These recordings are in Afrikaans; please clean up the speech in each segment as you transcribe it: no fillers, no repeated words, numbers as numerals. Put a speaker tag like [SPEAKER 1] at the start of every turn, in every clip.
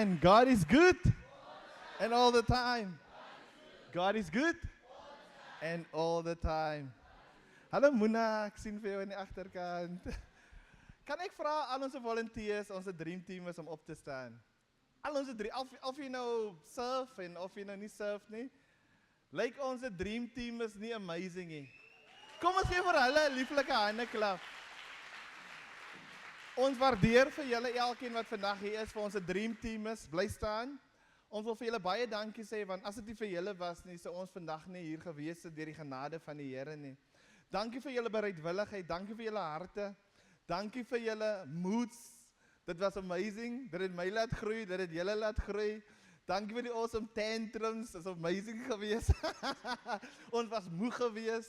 [SPEAKER 1] And God is good. And all the time. God is good. And all the time. Hallo Mona, ek sien vir jou aan die agterkant. Kan ek vra aan onze volunteers, onze dreamteam is om op te staan? Al onze of jy nou surf en of jy nou nie surf nie, lyk onze dreamteam is nie amazing nie. Kom ons gee vir hulle 'n lieflike handeklap. Ons waardeer vir julle elkeen wat vandag hier is vir ons dreamteam is, bly staan. Ons wil vir julle baie dankie sê, want as dit nie vir julle was nie, sou ons vandag nie hier gewees het deur die genade van die Here nie. Dankie vir julle bereidwilligheid, dankie vir julle harte, dankie vir julle moods. Dit was amazing, dit het my laat groei, dit het julle laat groei. Dankie vir die awesome tantrums, dit is amazing gewees. Ons was moeg gewees,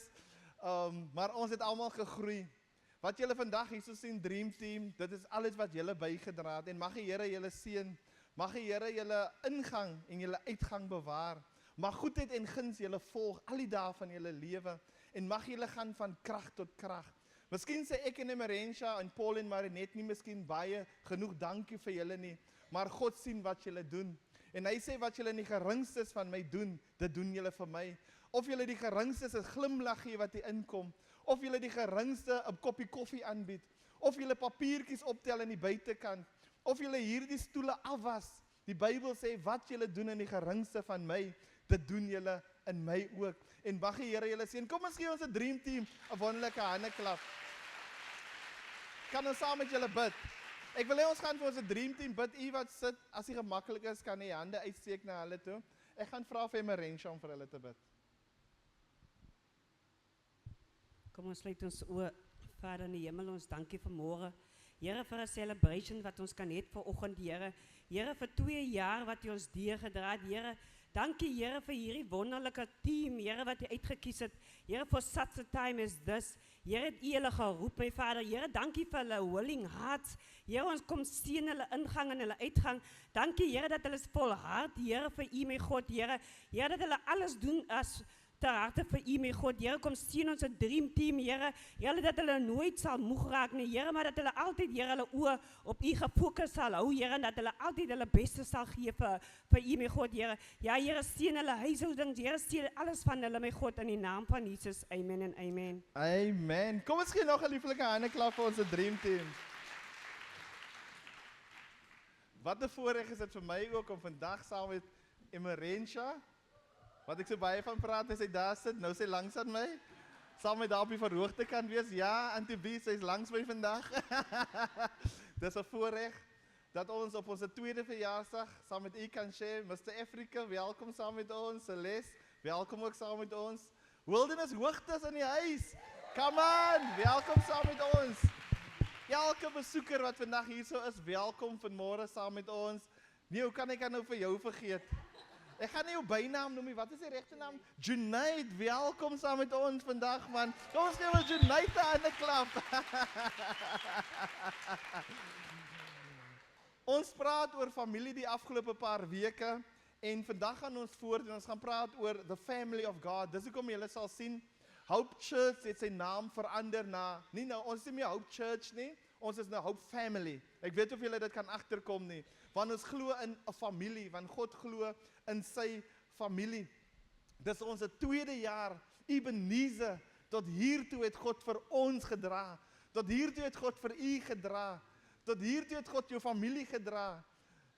[SPEAKER 1] maar ons het almal gegroei. Wat julle vandag hier so sien, Dream Team, dit is alles wat julle bygedra het. En mag die Here julle seën, mag die Here julle ingang en julle uitgang bewaar. Mag goedheid en guns julle volg al die dae van julle lewe. En mag julle gaan van krag tot krag. Miskien sê ek en Emerensha en Paul en Marinet nie miskien baie genoeg dankie vir julle nie, maar God sien wat julle doen. En hy sê wat julle in die geringstes van my doen, dit doen julle vir my. Of julle die geringstes 'n glimlag gee wat hier inkom, of julle die geringste 'n koppie koffie aanbied, of julle papiertjies optel in die buitekant, of julle hierdie stoele afwas. Die Bybel sê wat julle doen in die geringste van my, dit doen julle in my ook. En mag die Here julle seën. Kom ons gee ons 'n dream team 'n wonderlike handeklap. Kan ons saam met julle bid? Ek wil hê ons gaan vir ons 'n dream team bid. U wat sit, as dit gemaklik is, kan jy hande uitsteek na hulle toe. Ek gaan vra vir Emerensha om vir hulle te bid.
[SPEAKER 2] Kom ons sluit ons oë. Vader in die hemel, ons dankie vir môre. Here vir 'n celebration wat ons kan hê vir oggend, Here. Here vir 2 jaar wat U ons deurgedra het, Here. Dankie Here vir hierdie wonderlike team, Here wat U uitgekies het. Here for such a time as this. Here het U hulle geroep, my Vader. Here, dankie vir hulle willing hearts. Here, ons kom sien hulle ingang en hulle uitgang. Dankie Here dat hulle is volhard, Here vir U, my God, Here. Here dat hulle alles doen as ter harte vir U, my God. Here, kom sien ons 'n dream team, Here. Here, dat hulle nooit sal moeg raak nie, Here, maar dat hulle altyd, Here, hulle oë op U gefokus sal hou, Here, en dat hulle altyd hulle beste sal gee vir U, my God, Here. Ja, Here, sien hulle huishoudings, Here, sien alles van hulle, my God, in die naam van Jesus. Amen en amen.
[SPEAKER 1] Amen. Kom ons gee nog 'n lieflike handeklap vir ons dream team. Wat 'n voorreg is dit vir my ook om vandag saam met Emerensha, wat ek so baie van praat, as hy daar sit, nou sy langs aan my, saam met daar op die verhoogte kan wees. Ja, Auntie B, sy is langs my vandag. Dis 'n voorreg dat ons op ons tweede verjaarsdag saam met u kan share. Mr. Africa, welkom saam met ons. Celeste, welkom ook saam met ons. Wilderness Hoogtes in die huis. Come on, welkom saam met ons. Elke besoeker wat vandag hier so is, welkom vanmôre saam met ons. Nee, hoe kan ek nou vir jou vergeet? Ek gaan nie jou bynaam noem nie, wat is die regte naam? Junaid, welkom saam met ons vandag, man. Kom ons gee vir Junaid 'n klap. Ons praat oor familie die afgelope paar weke, en vandag gaan ons voort en ons gaan praat oor the family of God. Dis hoekom julle sal sien, Hope Church het sy naam verander na, nie nou, ons is nie meer Hope Church nie, ons is nou Hope Family. Ek weet of julle dit kan agterkom nie, want ons glo in 'n familie, want God glo in sy familie. Dis ons tweede jaar, Ebenezer, tot hiertoe het God vir ons gedra, tot hiertoe het God vir u gedra, tot hiertoe het God jou familie gedra.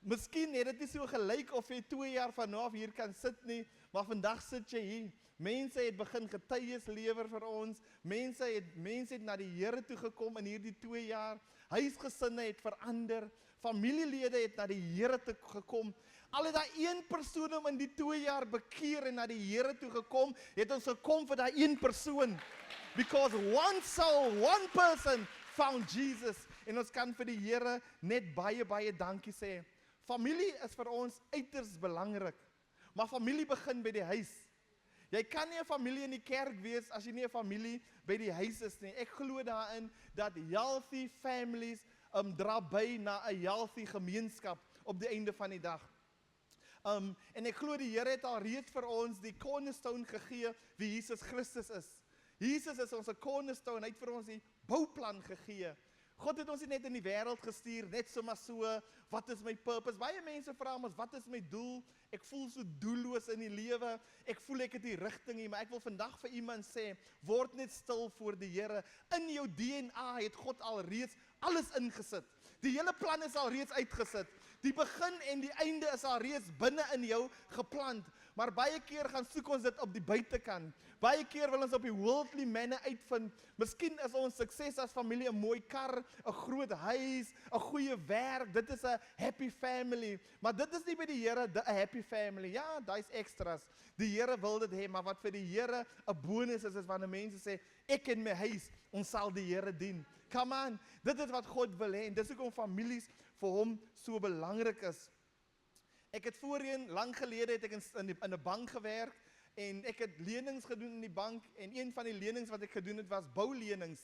[SPEAKER 1] Miskien het dit nie so gelyk of jy 2 jaar van nou af hier kan sit nie, maar vandag sit jy hier. Mense het begin getuies lewer vir ons, mense het na die Here toe gekom in hierdie 2 jaar, huisgesinne het verander, familielede het na die Here toe gekom. Al het daar een persoon om in die 2 jaar bekeer en na die Here toe gekom, het ons gekom vir daai een persoon. Because one soul, one person found Jesus. En ons kan vir die Here net baie dankie sê. Familie is vir ons uiters belangrik, maar familie begin by die huis. Jy kan nie 'n familie in die kerk wees as jy nie 'n familie by die huis is nie. Ek glo daarin dat healthy families dra by na 'n healthy gemeenskap op die einde van die dag. En ek glo die Here het al reeds vir ons die cornerstone gegee wie Jesus Christus is. Jesus is ons cornerstone, hy het vir ons die bouplan gegee. God het ons nie net in die wêreld gestuur, net sommer so, wat is my purpose? Baie mense vra ons, wat is my doel? Ek voel so doelloos in die lewe, ek voel ek het nie rigting nie, maar ek wil vandag vir iemand sê, word net stil voor die Here. In jou DNA het God alreeds alles ingesit. Die hele plan is alreeds uitgesit. Die begin en die einde is alreeds binne in jou geplant. Maar baie keer gaan soek ons dit op die buitekant. Baie keer wil ons op die worldly manner uitvind. Miskien is ons sukses as familie 'n mooi kar, 'n groot huis, 'n goeie werk. Dit is 'n happy family. Maar dit is nie by die Here 'n happy family. Ja, daai's extras. Die Here wil dit hê, maar wat vir die Here 'n bonus is wanneer mense sê ek en my huis, ons sal die Here dien. Come on, dit is wat God wil hê en dis hoekom families vir hom so belangrik is. Ek het voorheen, lank gelede het ek in 'n bank gewerk en ek het lenings gedoen in die bank en een van die lenings wat ek gedoen het was boulenings.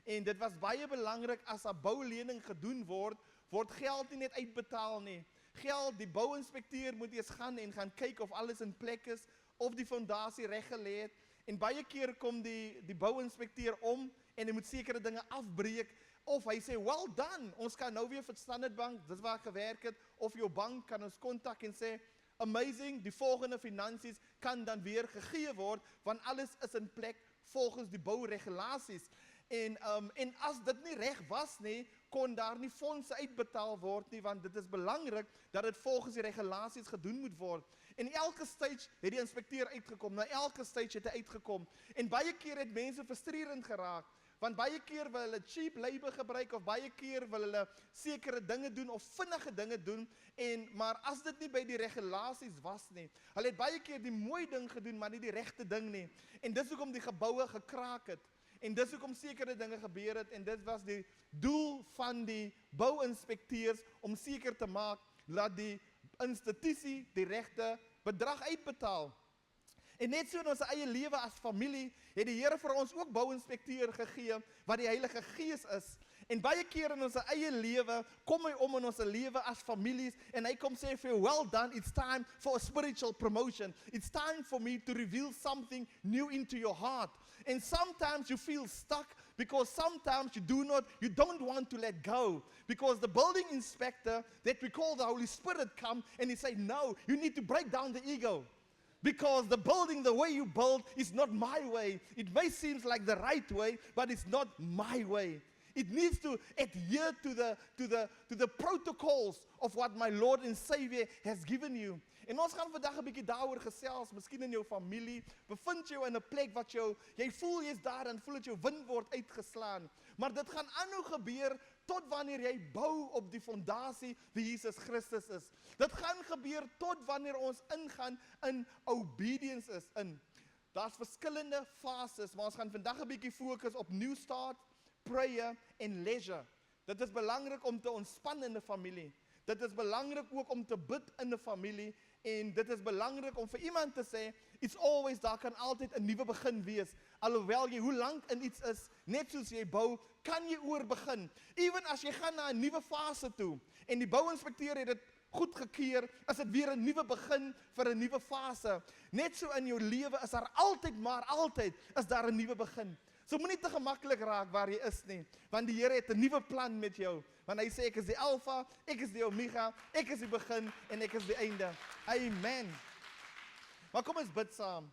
[SPEAKER 1] En dit was baie belangrik as 'n boulening gedoen word geld nie net uitbetaal nie. Geld, die bouinspekteur moet eers gaan kyk of alles in plek is, of die fondasie reg gelê het. En baie keer kom die bouinspekteur om en hy moet sekere dinge afbreek. Of hy sê, well done, ons kan nou weer vir Standard Bank, dis waar ek gewerk het, of jou bank kan ons kontak en sê, amazing, die volgende finansies kan dan weer gegee word, want alles is in plek volgens die bouregulasies. En as dit nie reg was nie, kon daar nie fondse uitbetaal word nie, want dit is belangrik dat dit volgens die regulasies gedoen moet word. En elke stage het die inspekteur uitgekom, na elke stage het hy uitgekom. En baie keer het mense frustrerend geraak, want baie keer wil hulle cheap labor gebruik, of baie keer wil hulle sekere dinge doen, of vinnige dinge doen, maar as dit nie by die regulasies was nie, hulle het baie keer die mooi ding gedoen, maar nie die regte ding nie. En dis hoekom die geboue gekraak het. En dis hoekom sekere dinge gebeur het, en dit was die doel van die bouinspekteurs, om seker te maak, dat die institusie die regte bedrag uitbetaal. En net so in ons eie lewe as familie, het die Here vir ons ook bouinspekteur gegee, wat die Heilige Gees is. En baie keer in ons eie lewe, kom hy om in ons lewe as families, en hy kom sê vir jou, well done, it's time for a spiritual promotion. It's time for me to reveal something new into your heart. And sometimes you feel stuck, because sometimes you don't want to let go. Because the building inspector, that we call the Holy Spirit, come and he say, no, you need to break down the ego. Because the building, the way you build, is not my way. It may seem like the right way, but it's not my way. It needs to adhere to the protocols of what my Lord and Savior has given you. En ons gaan vandag 'n bietjie daaroor gesels, miskien in jou familie, bevind jou in 'n plek wat jy voel jy's daar en voel dat jou wind word uitgeslaan. Maar dit gaan aanhou gebeur tot wanneer jy bou op die fondasie wie Jesus Christus is. Dit gaan gebeur tot wanneer ons ingaan in obedience is. Daar's verskillende fases, maar ons gaan vandag 'n bietjie fokus op new start, prayer en leisure. Dit is belangrik om te ontspan in 'n familie. Dit is belangrik ook om te bid in 'n familie. En dit is belangrik om vir iemand te sê, daar kan altyd 'n nuwe begin wees. Alhoewel jy hoe lank in iets is, net soos jy bou, kan jy oor begin. Even as jy gaan na 'n nuwe fase toe, en die bouinspekteur het dit goedgekeur, is dit weer 'n nuwe begin vir 'n nuwe fase. Net so in jou lewe is daar altyd is daar 'n nuwe begin. So moenie te gemaklik raak waar jy is nie, want die Here het 'n nuwe plan met jou. Want hy sê, ek is die Alpha, ek is die Omega, ek is die begin en ek is die einde. Amen. Maar kom ons bid saam.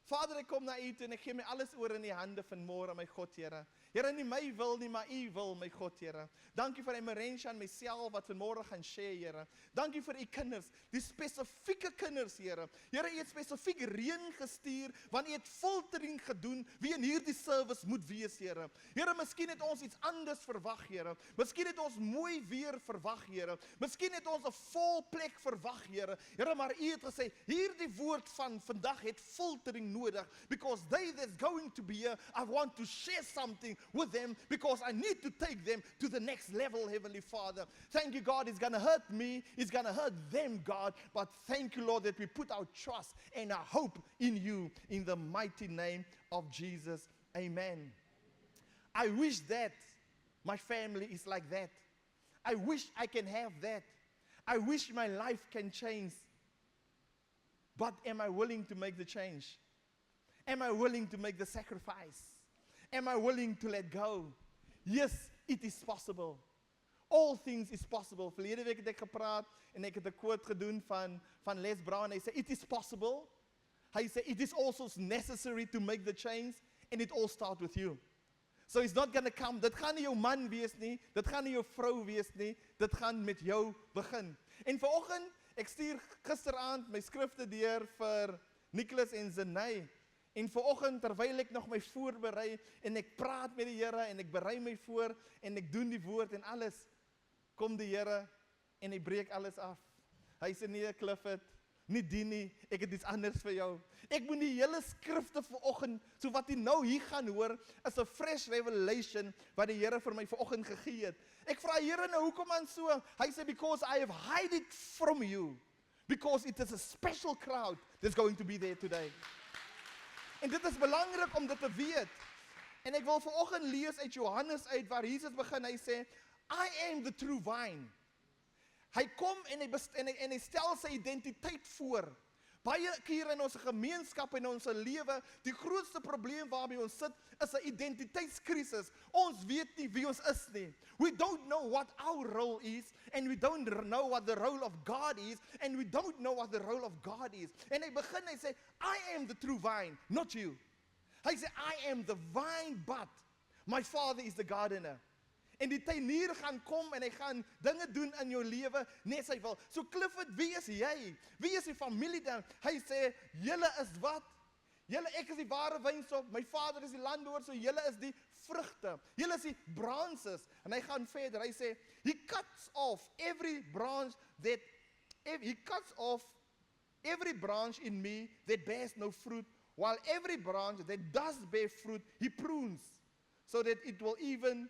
[SPEAKER 1] Vader, ek kom na U toe en ek gee my alles oor in die hande vanmôre, my God, Here. Here, nie my wil nie, maar U wil, my God, Here. Dankie vir Emerentia en myself wat vanmôre gaan share, Here. Dankie vir U kinders, die spesifieke kinders, Here. Here, U het spesifiek reën gestuur, want U het filtering gedoen wie in hierdie service moet wees, Here. Here, miskien het ons iets anders verwag, Here. Miskien het ons mooi weer verwag, Here. Miskien het ons 'n vol plek verwag, Here. Here, maar U het gesê, hierdie woord van vandag het filtering nodig, because they that's going to be here, I want to share something with them, because I need to take them to the next level, Heavenly Father. Thank you, God. It's going to hurt me, it's going to hurt them, God, but thank you, Lord, that we put our trust and our hope in you, in the mighty name of Jesus. Amen. I wish that my family is like that. I wish I can have that. I wish my life can change. But am I willing to make the change? Am I willing to make the sacrifice? Am I willing to let go? Yes, it is possible. All things is possible. Verlede week het ek gepraat en ek het 'n quote gedoen van Les Brown. Hy sê, it is possible. Hy sê, it is also necessary to make the change, and it all starts with you. So it's not going to come, dit gaan nie jou man wees nie, dit gaan nie jou vrou wees nie, dit gaan met jou begin. En vanoggend, ek stuur gisteraand my skrifte deur vir Nicholas en Zenay. En vanoggend, terwyl ek nog my voorberei, en ek praat met die Here, en ek berei my voor, en ek doen die woord en alles, kom die Here, en hy breek alles af. Hy sê, nee Clifford, nie die nie, ek het iets anders vir jou. Ek moet die hele skrifte vanoggend, so wat jy nou hier gaan hoor, is 'n fresh revelation, wat die Here vir my vanoggend gegee het. Ek vra Here nou, hoekom aan so? Hy sê, because I have hide it from you, because it is a special crowd that's going to be there today. En dit is belangrik om dit te weet. En ek wil vanoggend lees uit Johannes uit, waar Jesus begin, hy sê, I am the true vine. Hy kom en hy stel sy identiteit voor. Baie keer in ons gemeenskap en ons lewe, die grootste probleem waarmee ons sit, is 'n identiteitskrisis. Ons weet nie wie ons is nie. We don't know what our role is, and we don't know what the role of God is, and we don't know what the role of God is. En hy begin, hy sê, I am the true vine, not you. Hy sê, I am the vine, but my Father is the gardener. En die tuinier gaan kom en hy gaan dinge doen in jou lewe, net sy wil. So Clifford, wie is jy? Wie is die familie dan? Hy sê, julle is wat? Julle, ek is die ware wynstok, my Vader is die landbouer, so julle is die vrugte. Julle is die branches. En hy gaan verder, hy sê, he cuts off every branch in me that bears no fruit, while every branch that does bear fruit, he prunes, so that it will even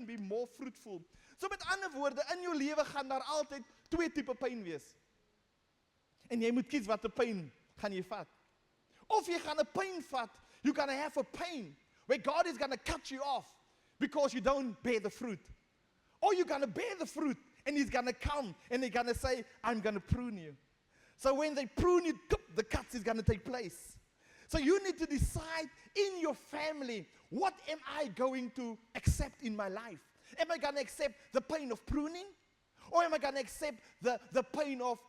[SPEAKER 1] be more fruitful. So met ander woorde, in jou lewe gaan daar altyd 2 tipe pyn wees. En jy moet kies watter pyn gaan jy vat. Of jy gaan 'n pyn vat, you're going to have a pain where God is going to cut you off because you don't bear the fruit. Or you're going to bear the fruit and he's going to come and he's going to say, I'm going to prune you. So when they prune you, the cuts is going to take place. So you need to decide in your family, what am I going to accept in my life? Am I going to accept the pain of pruning? Or am I going to accept the pain of,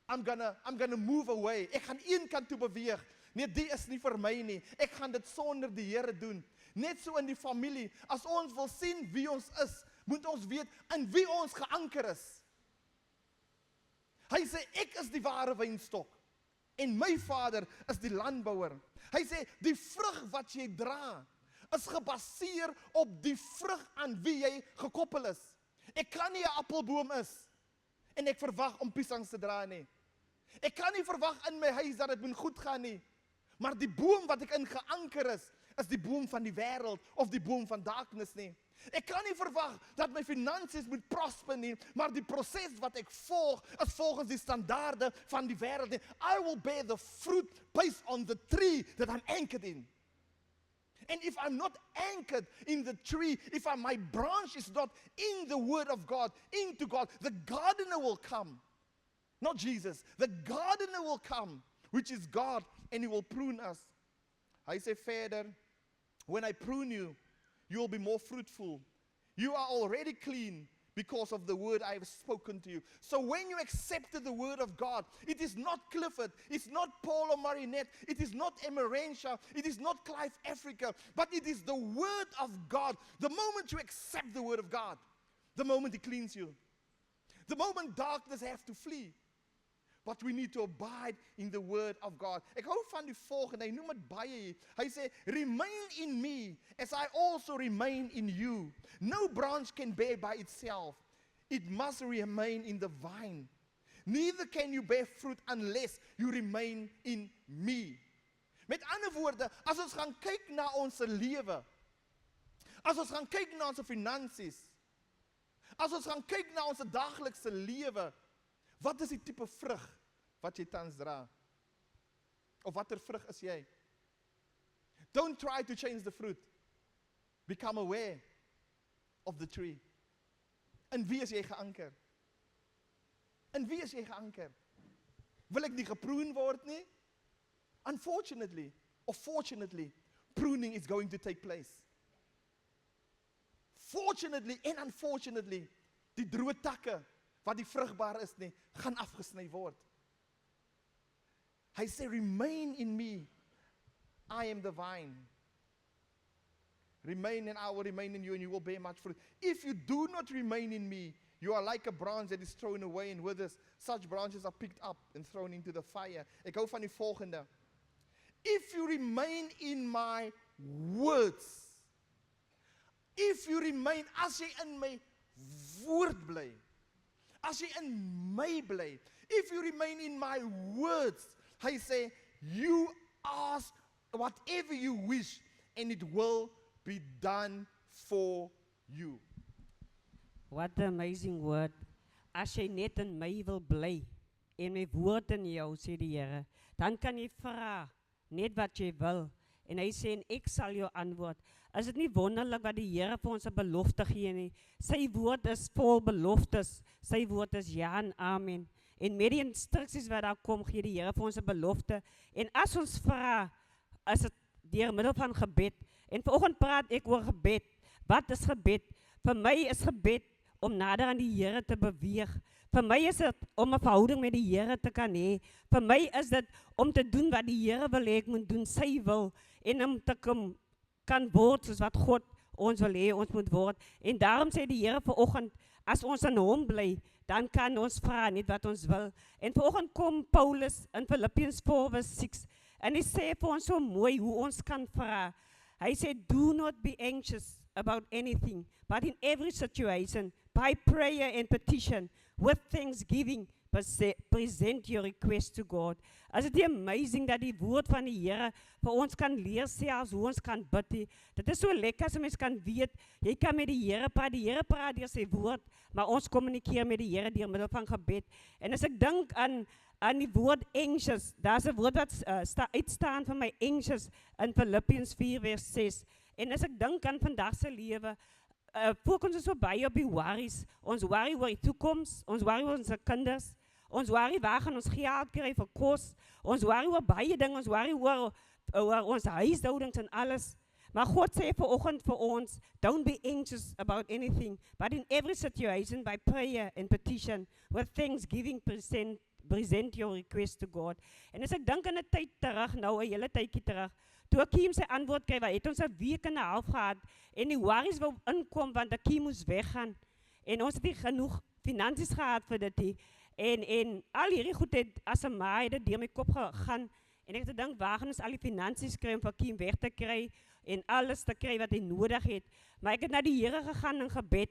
[SPEAKER 1] I'm gonna move away. Ek gaan een kant toe beweeg. Nee, die is nie vir my nie. Ek gaan dit sonder die Here doen. Net so in die familie. As ons wil sien wie ons is, moet ons weet in wie ons geanker is. Hy sê, ek is die ware wynstok. En my Vader is die landbouer. Hy sê, die vrug wat jy dra, is gebaseer op die vrug aan wie jy gekoppel is. Ek kan nie 'n appelboom is, en ek verwag om piesangs te dra nie. Ek kan nie verwag in my huis dat dit moet goed gaan nie. Maar die boom wat ek in geanker is die boom van die wêreld, of die boom van darkness nie. Ek kan nie verwag dat my finansies moet prosper nie, maar die proses wat ek volg, is volgens die standaarde van die wêreld nie. I will bear the fruit based on the tree that I'm anchored in. And if I'm not anchored in the tree, if my branch is not in the word of God, into God, the gardener will come. Not Jesus. The gardener will come, which is God, and he will prune us. Hy sê verder, when I prune you, you will be more fruitful. You are already clean because of the word I have spoken to you. So when you accepted the word of God, it is not Clifford, it's not Paul or Marinette, it is not Emerentia, it is not Clive Africa, but it is the word of God. The moment you accept the word of God, the moment he cleans you, the moment darkness has to flee. But we need to abide in the word of God. Ek hou van die volgende, hy noem dit baie hier. Hy sê, remain in me as I also remain in you. No branch can bear by itself. It must remain in the vine. Neither can you bear fruit unless you remain in me. Met ander woorde, as ons gaan kyk na ons lewe, as ons gaan kyk na ons finansies, as ons gaan kyk na ons daaglikse lewe, wat is die tipe vrug wat jy tans dra? Of watter vrug is jy? Don't try to change the fruit. Become aware of the tree. In wie is jy geanker? In wie is jy geanker? Wil ek nie geproen word nie? Unfortunately, or fortunately, pruning is going to take place. fortunately and unfortunately, die droë takke wat die vrugbaar is nie, gaan afgesny word. Hy sê, remain in me, I am the vine. Remain and I will remain in you and you will bear much fruit. If you do not remain in me, you are like a branch that is thrown away and withers. Such branches are picked up and thrown into the fire. Ek hou van die volgende. If you remain in my words, if you remain, as jy in my woord bly, as jy in my bly, if you remain in my words, hy sê, you ask whatever you wish and it will be done for you.
[SPEAKER 2] What an amazing word. As jy net in my wil bly, en my woord in jou, sê die Here, dan kan jy vra, net wat jy wil. En hy sê, en ek sal jou antwoord. Is dit nie wonderlik wat die Here vir ons 'n belofte gee nie? Sy woord is vol beloftes. Sy woord is ja en amen. En met die instruksies wat daar kom, gee die Here vir ons 'n belofte. En as ons vra, is dit deur middel van gebed. En vanoggend praat ek oor gebed. Wat is gebed? Vir my is gebed om nader aan die Here te beweeg. Vir my is dit om 'n verhouding met die Here te kan hê. Vir my is dit om te doen wat die Here wil hê ek moet doen, sy wil, en om te kan word soos wat God ons wil hê ons moet word. En daarom sê die Here vanoggend, as ons in hom bly, dan kan ons vra net wat ons wil. En vanoggend kom Paulus in Philippians 4:6 en hy sê vir ons so mooi hoe ons kan vra. Hy sê, do not be anxious about anything, but in every situation, by prayer and petition, with thanksgiving, present your request to God. Is dit amazing dat die woord van die Here vir ons kan leer selfs hoe ons kan bid. Dit is so lekker as mens kan weet, jy kan met die Here praat deur sy woord, maar ons kommunikeer met die Here deur middel van gebed. En as ek dink aan die woord anxious, daar's 'n woord wat uitstaan vir my, anxious, in Philippians 4:6. En as ek dink aan vandag se lewe, fokus ons so baie op die worries. Ons worry oor die toekoms, ons worry oor ons kinders, ons worry waar gaan ons geld kry vir kos, ons worry oor baie dinge, ons worry oor ons huishoudings en alles. Maar God sê vanoggend vir ons, don't be anxious about anything, but in every situation by prayer and petition, with thanksgiving present your request to God. En as ek dink aan 'n tyd terug, nou 'n hele tydjie terug, toe Akiem sy antwoord kry, het ons 'n week en 'n half gehad, en die worries wou inkom, want Akiem moes weggaan, en ons het nie genoeg finansies gehad vir dit, en al hierdie goed het, as 'n ma, het dit deur my kop gegaan, en ek het gedink, waar gaan ons al die finansies kry, om vir Akiem weg te kry, en alles te kry wat hy nodig het, maar ek het na die Here gegaan in gebed,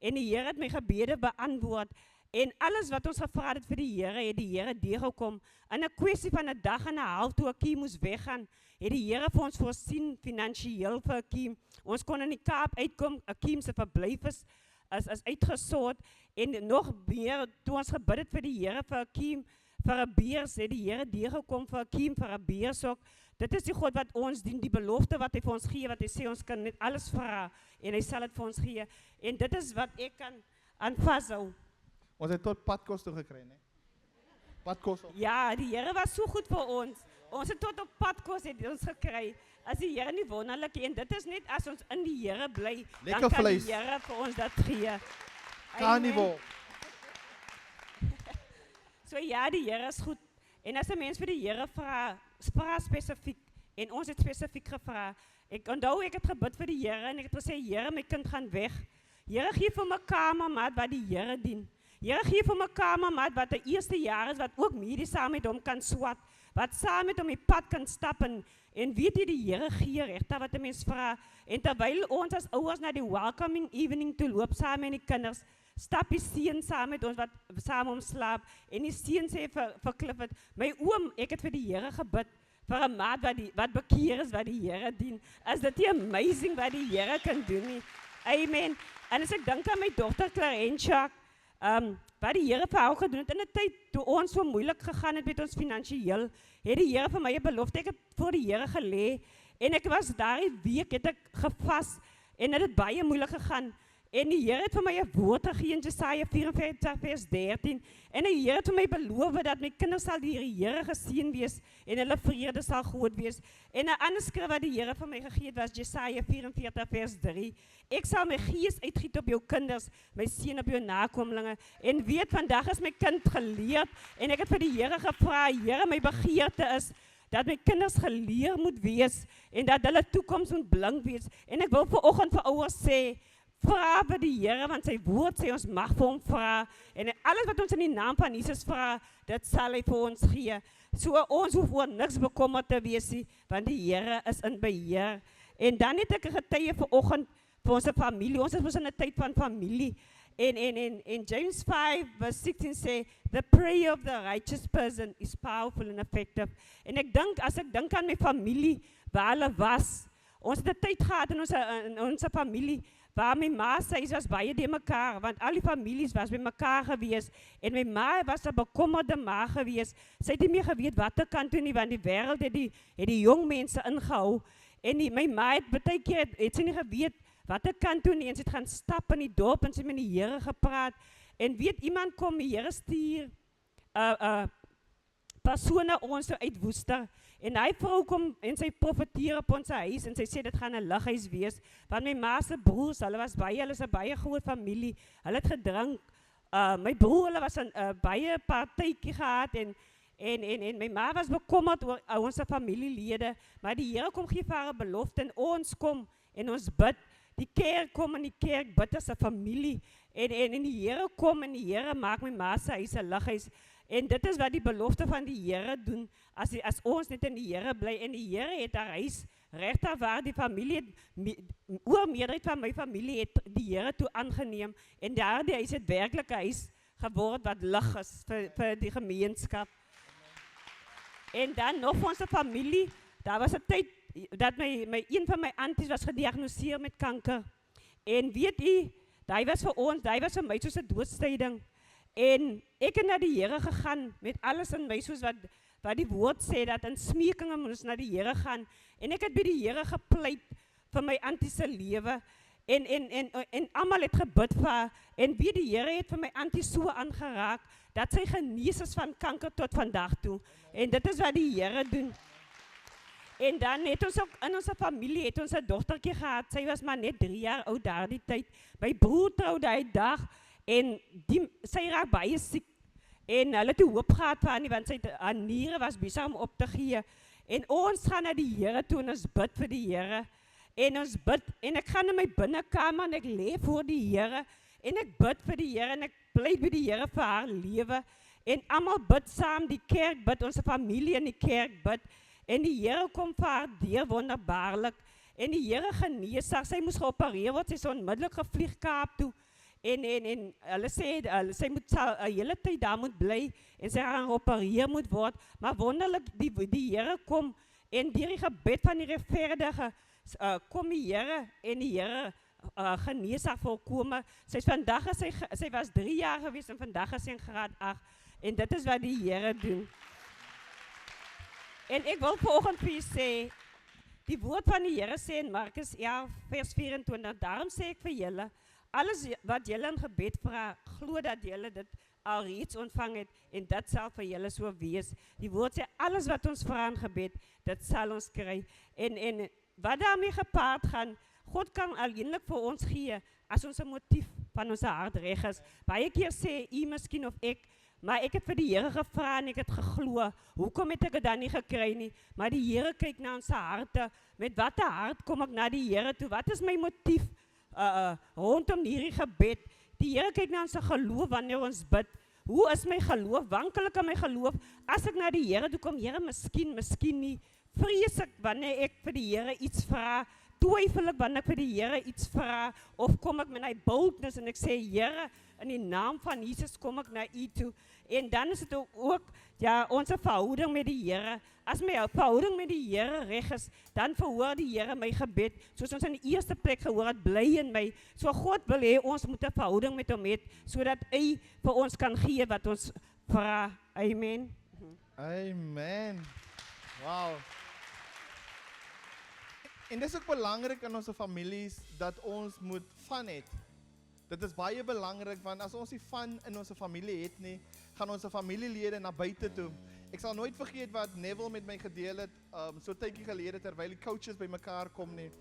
[SPEAKER 2] en die Here het my gebede beantwoord, en alles wat ons gevra het vir die Here, het die Here deurgekom. In 'n kwessie van 'n dag en 'n half toe Akiem moes weggaan, het die Here vir ons voorsien finansiëel vir Akiem. Ons kon in die Kaap uitkom, Akiem se verblyf is uitgesort, en nog meer toe ons gebid het vir die Here vir Akiem, vir 'n beurs, het die Here deurgekom vir Akiem, vir 'n beurs ook. Dit is die God wat ons dien, die belofte wat hy vir ons gee, wat hy sê ons kan net alles vra, en hy sal dit vir ons gee. En dit is wat ek kan aan vashou.
[SPEAKER 1] Ons het tot padkos toe gekry, né? Padkos ook.
[SPEAKER 2] Ja, die Here was so goed vir ons. Ons het tot op padkos het ons gekry. As die Here nie wonderlik, en dit is net as ons in die Here bly,
[SPEAKER 1] Lekker
[SPEAKER 2] dan kan
[SPEAKER 1] vleis.
[SPEAKER 2] die Here vir ons dat gee.
[SPEAKER 1] Carnivore.
[SPEAKER 2] So ja, die Here is goed. En as 'n mens vir die Here vra spesifiek, en ons het spesifiek gevra. Ek onthou ek het gebid vir die Here, en ek het gesê, Here, my kind gaan weg. Here, gee vir my kamermaat wat die Here dien. Here, gee vir my kamermaat wat die eerste jaar is, wat ook medies saam met hom kan swat, wat saam met hom die pad kan stap, en weet jy, die Here gee regtig wat 'n mens vra. En terwyl ons as ouers na die welcoming evening toe loop saam met die kinders, stap die seun saam met ons wat saam om slaap, en die seun sê vir Clifford, my oom, ek het vir die Here gebid, vir 'n maat wat bekeer is, wat die Here dien. Is dit nie amazing wat die Here kan doen nie? Amen. En as ek dink aan my dogter Clarentia, wat die Here vir haar gedoen het, in 'n tyd toe ons so moeilik gegaan het met ons finansiëel, het die Here vir my 'n belofte, ek het voor die Here gelê, en ek was daardie week, het ek gevas, en het baie moeilik gegaan, En die Here het vir my 'n woord gegee in Jesaja 44 vers 13. En die Here het vir my beloof dat my kinders sal deur die Here geseën wees en hulle vrede sal groot wees. En 'n ander skrif wat die Here vir my gegee het was Jesaja 44 vers 3. Ek sal my gees uitgiet op jou kinders, my seun op jou nakomlinge. En weet, vandag is my kind geleerd en ek het vir die Here gevra, Here, my begeerte is dat my kinders geleer moet wees en dat hulle toekoms moet blink wees. En ek wil vanoggend vir ouers sê, vra vir die Here, want sy woord sê ons mag vir hom vra. En alles wat ons in die naam van Jesus vra, dit sal hy vir ons gee. So ons hoef oor niks bekommerd te wees nie, want die Here is in beheer. En dan het ek 'n getuie vanoggend vir ons familie. Ons is in 'n tyd van familie. En James 5 verse 16 sê, the prayer of the righteous person is powerful and effective. En ek dink, as ek dink aan my familie, waar hulle was, ons het 'n tyd gehad in ons familie, waar my ma sy was baie de mekaar, want al die families was by mekaar gewees, en my ma was 'n bekommerde ma gewees. Sy het nie meer geweet wat te kan doen nie, want die wêreld het die jong mense ingehou. En my ma het baie keer het sy nie geweet wat ek kan doen nie, en sy het gaan stap in die dorp en sy het met die Here gepraat. En weet, iemand kom, die Here stuur persone ons uit Woester. En hy vrou kom en sy profeteer op ons huis en sy sê dit gaan 'n lighuis wees. Want my ma se broers, hulle is 'n baie groot familie. Hulle het gedrink. My broer, hulle was 'n baie partytjie gehad en my ma was bekommerd oor ons familielede, maar die Here kom gee vir haar 'n belofte en ons kom en ons bid. Die kerk kom en die kerk bid as 'n familie en die Here kom en die Here maak my ma se huis 'n lighuis. En dit is wat die belofte van die Here doen, as ons net in die Here bly, en die Here het haar huis regtig waar die familie, oor meerderheid van my familie het die Here toe aangeneem, en daardie huis het werklik 'n huis geword wat lig is vir die gemeenskap. En dan nog vir ons familie, daar was 'n tyd dat een van my aunties was gediagnoseer met kanker. En weet u, daai was vir my soos 'n doodstryding. En ek het na die Here gegaan met alles in my, soos wat die woord sê, dat in smeekinge moet ons na die Here gaan. En ek het by die Here gepleit vir my auntie se lewe. En almal het gebid vir haar. En wie die Here het vir my auntie so aangeraak, dat sy genees is van kanker tot vandag toe. En dit is wat die Here doen. En dan het ons ook in ons familie het ons 'n dogtertjie gehad. Sy was maar net 3 jaar oud daardie tyd. My broer trou daai dag en sy raak baie siek. En hulle het hoop gehad vir haar nie, want haar niere was besig om op te gee. En ons gaan na die Here toe en ons bid vir die Here. En ons bid en ek gaan in my binnekamer en ek lê voor die Here en ek bid vir die Here en ek bly by die Here vir haar lewe. En almal bid saam, die kerk bid, ons familie in die kerk bid. En die Here kom vir haar deur wonderbaarlik. En die Here genees haar. Sy moes geopereer word, sy is onmiddellik gevlieg Kaap toe. En hulle sê sy moet 'n hele tyd daar moet bly en sy gaan geopereer moet word. Maar wonderlik die Here kom en deur die gebed van die regverdige kom die Here en die Here genees haar volkome. Sy was 3 jaar gewees en vandag is sy in graad 8. En dit is wat die Here doen. En ek wil vanoggend vir julle sê, die woord van die Here sê in Markus 11 vers 24, daarom sê ek vir julle, alles wat julle in gebed vra, glo dat julle dit al reeds ontvang het en dit sal vir julle so wees. Die woord sê alles wat ons vra in gebed, dit sal ons kry. En wat daarmee gepaard gaan, God kan alleenlik vir ons gee as ons 'n motief van ons hart reg is. Baie keer sê u miskien of ek, maar ek het vir die Here gevra en ek het geglo. Hoekom het ek dit dan nie gekry nie? Maar die Here kyk na ons harte. Met watter hart kom ek na die Here toe? Wat is my motief rondom hierdie gebed? Die Here kyk na ons geloof wanneer ons bid. Hoe is my geloof? Wankel ek in my geloof? As ek na die Here toe kom, Here, miskien nie. Vrees ek wanneer ek vir die Here iets vra? Twyfel ek wanneer ek vir die Here iets vra? Of kom ek met my boldness en ek sê, Here, in die naam van Jesus kom ek na u toe. En dan is dit ook onze verhouding met die Here. As my verhouding met die Here reg is, dan verhoor die Here my gebed. Soos ons in die eerste plek gehoor het, bly in my. So God wil hê ons moet 'n verhouding met hom hê, sodat hy vir ons kan gee wat ons vra. Amen.
[SPEAKER 1] Amen. Wow. En dit is ook belangrik in onze families dat ons moet van het. Dit is baie belangrik, want as ons die van in onze familie het nie, gaan onze familielede na buite toe. Ek sal nooit vergeet wat Neville met my gedeel het, so tydjie gelede, terwyl die coaches by mekaar kom nie.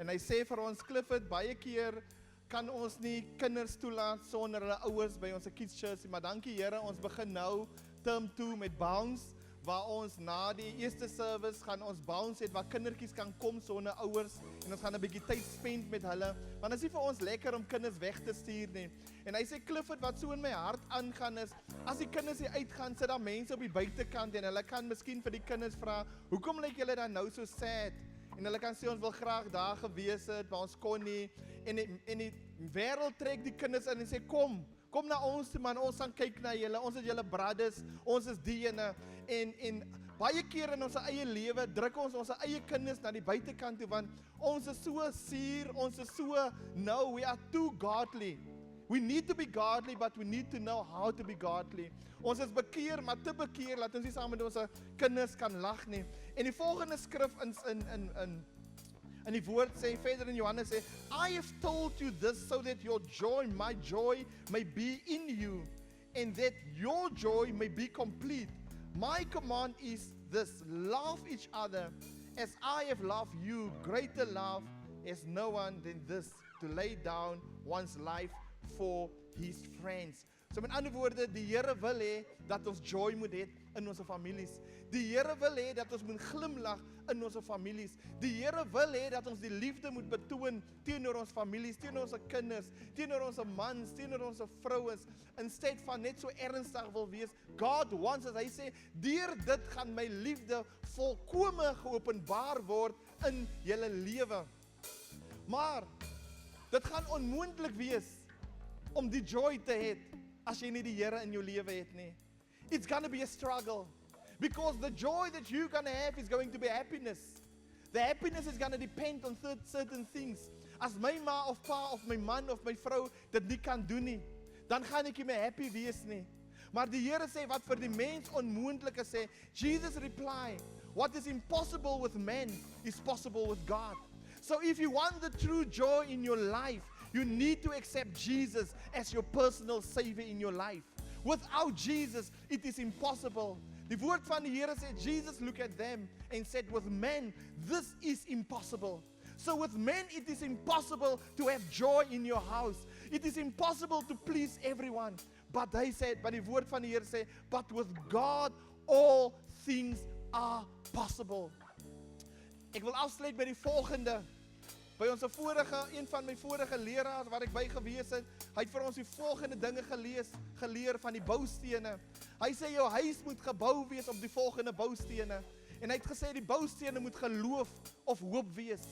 [SPEAKER 1] En hy sê vir ons, Clifford, baie keer kan ons nie kinders toelaat sonder hulle ouers by ons kids church, maar dankie Here, ons begin nou term 2 met Bounce, waar ons na die eerste service gaan ons Bounce het, waar kindertjies kan kom sonder ouers, en ons gaan 'n bietjie tyd spend met hulle, want dit is nie vir ons lekker om kinders weg te stuur nie. En hy sê, Clifford, wat so in my hart aangaan is, as die kinders hier uitgaan, sit daar mense op die buitekant, en hulle kan miskien vir die kinders vra, hoekom lyk julle dan nou so sad? En hulle kan sê, ons wil graag daar gewees het, maar ons kon nie, en die wêreld trek die kinders in en sê, kom na ons toe man, ons gaan kyk na julle, ons is julle brothers, ons is die ene, en baie keer in ons eie lewe, druk ons ons eie kinders na die buitekant toe, want ons is so suur, ons is so, no, we are too godly. We need to be godly, but we need to know how to be godly. Ons is bekeer, maar te bekeer, laat ons nie saam met ons kinders kan lag nie. En die volgende skrif in die woord sê, verder in Johannes sê, I have told you this so that your joy, my joy, may be in you, and that your joy may be complete. My command is this, love each other as I have loved you. Greater love is no one than this, to lay down one's life for his friends. So met ander woorde, die Here wil hê dat ons joy moet hê in ons families. Die Here wil hê dat ons moet glimlag in ons families. Die Here wil hê dat ons die liefde moet betoon teenoor ons families, teenoor ons kinders, teenoor ons mans, teenoor ons vrouens, instead van net so ernstig wil wees. God wants, as hy sê, deur dit gaan my liefde volkome geopenbaar word in julle lewe. Maar dit gaan onmoontlik wees om die joy te hê as jy nie die Here in jou lewe het nie. It's going to be a struggle, because the joy that you're going to have is going to be happiness. The happiness is going to depend on certain things. As my ma of pa of my man of my vrou dit nie kan doen nie, dan gaan ek nie meer happy wees nie. Maar die Here sê wat vir die mens onmoontlik is, sê Jesus reply, what is impossible with men is possible with God. So if you want the true joy in your life, you need to accept Jesus as your personal savior in your life. Without Jesus, it is impossible. Die woord van die Here sê, Jesus looked at them and said, with men, this is impossible. So with men, it is impossible to have joy in your house. It is impossible to please everyone. But he said, but die woord van die Here sê, but with God, all things are possible. Ek wil afsluit by die volgende. By een van my vorige leraars waar ek by gewees het, hy het vir ons die volgende dinge geleer van die boustene. Hy sê jou huis moet gebou wees op die volgende boustene. En hy het gesê die boustene moet geloof of hoop wees.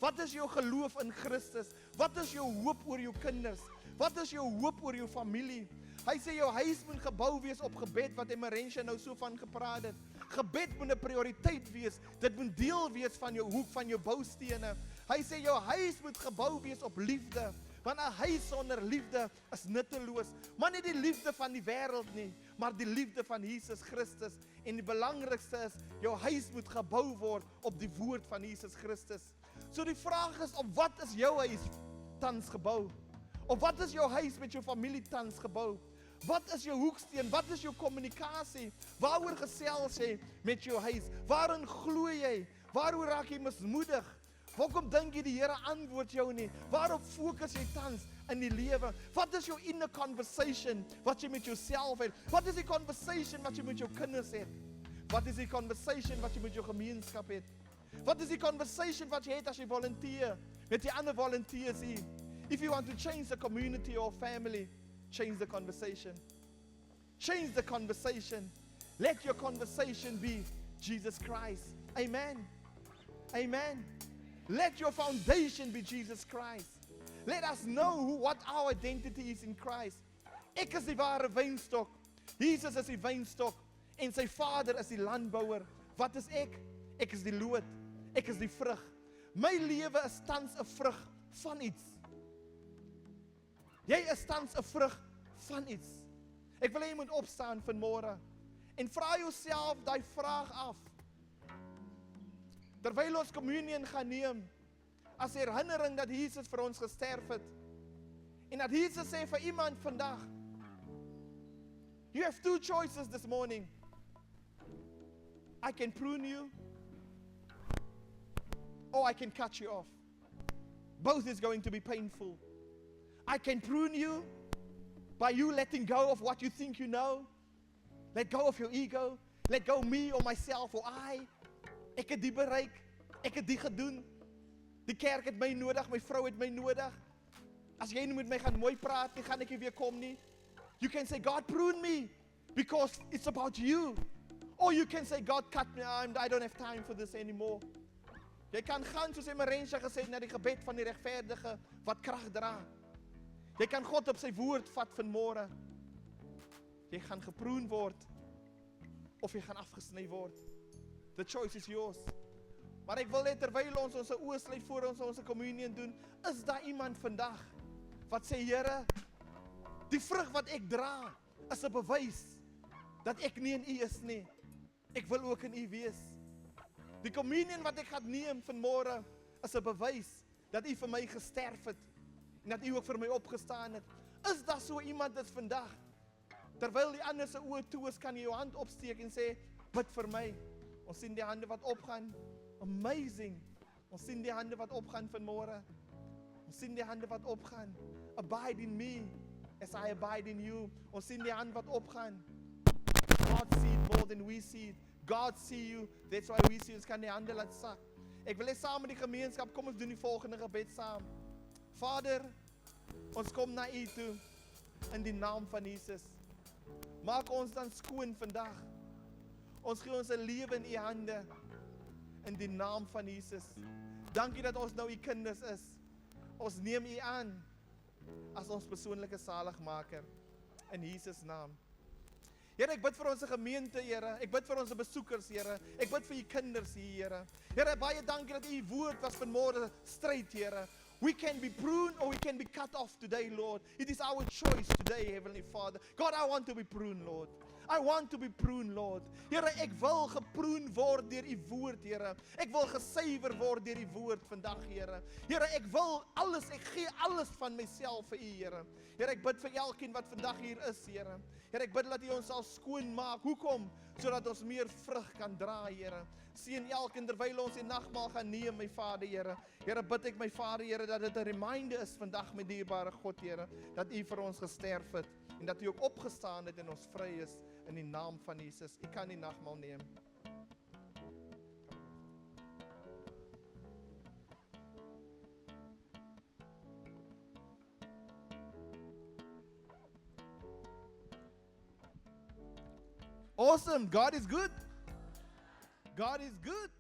[SPEAKER 1] Wat is jou geloof in Christus? Wat is jou hoop oor jou kinders? Wat is jou hoop oor jou familie? Hy sê jou huis moet gebou wees op gebed, wat Emerensha nou so van gepraat het. Gebed moet 'n prioriteit wees. Dit moet deel wees van jou hoek van jou boustene. Hy sê jou huis moet gebou wees op liefde, want 'n huis sonder liefde is nutteloos. Maar nie die liefde van die wêreld nie, maar die liefde van Jesus Christus. En die belangrikste is, jou huis moet gebou word op die woord van Jesus Christus. So die vraag is, op wat is jou huis tans gebou? Of wat is jou huis met jou familie tans gebou? Wat is jou hoeksteen? Wat is jou kommunikasie? Waaroor gesels jy met jou huis? Waarin glo jy? Waaroor raak jy mismoedig? Hoekom dink jy die Here antwoord jou nie? Waarop fokus jy tans in die lewe? Wat is jou inner conversation wat jy met jouself het? Wat is die conversation wat jy met jou kinders het? Wat is die conversation wat jy met jou gemeenskap het? Wat is die conversation wat jy het as jy volunteer met die ander volunteers hier? If you want to change the community or family, change the conversation. Change the conversation. Let your conversation be Jesus Christ. Amen. Amen. Let your foundation be Jesus Christ. Let us know what our identity is in Christ. Ek is die ware wynstok. Jesus is die wynstok. En sy Vader is die landbouer. Wat is ek? Ek is die loot. Ek is die vrug. My lewe is tans 'n vrug van iets. Jy is tans 'n vrug van iets. Ek wil hê jy moet opstaan vanmôre en vra jouself daai vraag af. Terwyl ons communion gaan neem, as herinnering dat Jesus vir ons gesterf het En dat Jesus sê vir iemand vandag, you have two choices this morning. I can prune you, or I can cut you off. Both is going to be painful. I can prune you by you letting go of what you think you know. Let go of your ego. Let go of me or myself or I. Ek het die bereik. Ek het die gedoen. Die kerk het my nodig. My vrou het my nodig. As jy nie met my gaan mooi praat nie, gaan ek nie weer kom nie. You can say, God, prune me because it's about you. Or you can say, God, cut me. I don't have time for this anymore. Jy kan gaan, soos Emerensha gesê het, na die gebed van die regverdige wat krag dra. Jy kan God op sy woord vat vanmôre. Jy gaan geproen word of jy gaan afgesny word. The choice is yours. Maar ek wil net terwyl ons oë sluit voor ons communion doen, is daar iemand vandag wat sê, Here, die vrug wat ek dra is 'n bewys dat ek nie in U is nie. Ek wil ook in U wees. Die communion wat ek gaan neem vanmôre is 'n bewys dat U vir my gesterf het en dat U ook vir my opgestaan het. Is daar so iemand is vandag? Terwyl die ander se oë toe is, kan jy jou hand opsteek en sê, bid vir my. Ons sien die hande wat opgaan. Amazing. Ons sien die hande wat opgaan vanmôre. Ons sien die hande wat opgaan. Abide in me as I abide in you. Ons sien die hand wat opgaan. God see it more than we see it. God see you. That's why we see it. Ons kan die hande laat sak. Ek wil hê saam met die gemeenskap, kom ons doen die volgende gebed saam. Vader, ons kom na U toe in die naam van Jesus. Maak ons dan skoon vandag. Ons gee ons lewe in U hande in die naam van Jesus. Dankie dat ons nou U kinders is. Ons neem U aan as ons persoonlike saligmaker in Jesus naam. Here, ek bid vir ons gemeente, Here. Ek bid vir ons besoekers, Here. Ek bid vir U kinders hier, Here. Here, baie dankie dat U woord was vanmôre stryd, Here. We can be pruned or we can be cut off today, Lord. It is our choice today, Heavenly Father. God, I want to be pruned, Lord. I want to be pruned, Lord. Here, ek wil geproen word deur U woord, Here. Ek wil gesuiwer word deur U woord vandag, Here. Here, ek wil alles, ek gee alles van myself vir U, Here. Here, ek bid vir elkeen wat vandag hier is, Here. Here, ek bid dat U ons sal skoon maak. Hoekom? Sodat ons meer vrug kan dra, Here. Seën elkeen terwyl ons die nagmaal gaan neem, my Vader, Here. Here, bid ek my Vader, Here, dat dit 'n reminder is vandag, my dierbare God, Here, dat U vir ons gesterf het en dat U ook opgestaan het en ons vry is in die naam van Jesus. U kan die nagmaal neem. Awesome. God is good. God is good.